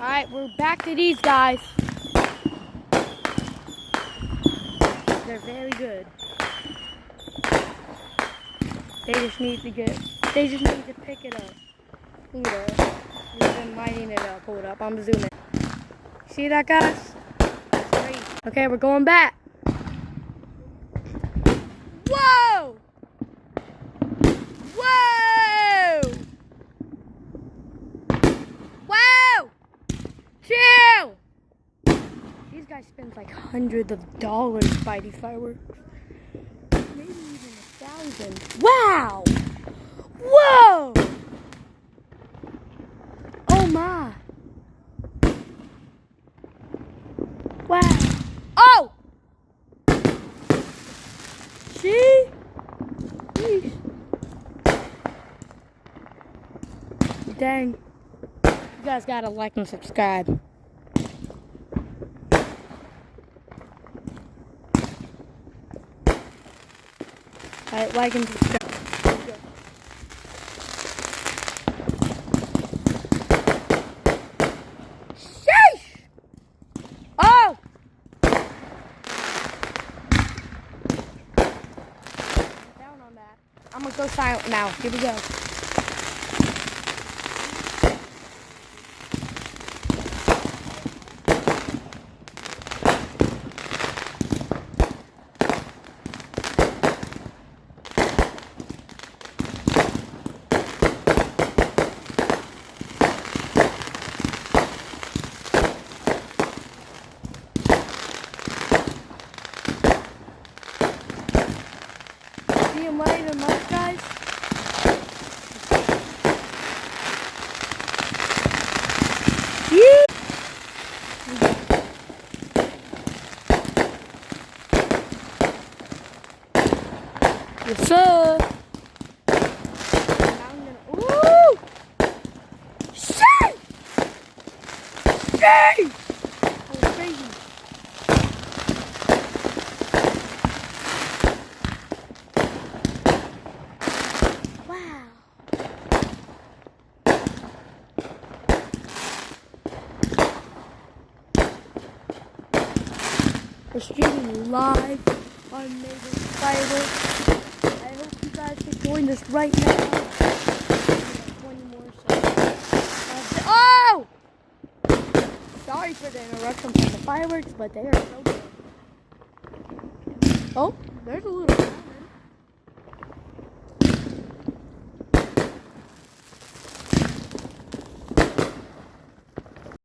Alright, we're back to these guys. They're very good. They just need to pick it up. Look at that. We've been lining it up. Hold up, I'm zooming. See that, guys? That's great. Okay, we're going back. Whoa! Whoa! Whoa! Chill! These guys spend like hundreds of dollars by these fireworks. Maybe even 1,000. Wow! Whoa! Oh my! Wow! Oh! See? Jeez. Dang. You guys gotta like and subscribe. Alright, like and subscribe. Sheesh! Oh! Down on that. I'm gonna go silent now. Here we go. See him lighting them up, guys. Yeah. Yes, sir. Now I'm gonna. Ooh! Shit! Shit! That was crazy. Wow. We're streaming live on Neighbors Fireworks. I hope you guys can join us right now. 20 more seconds. Oh! Sorry for the interruption from the fireworks, but they are so good. Oh, there's a little.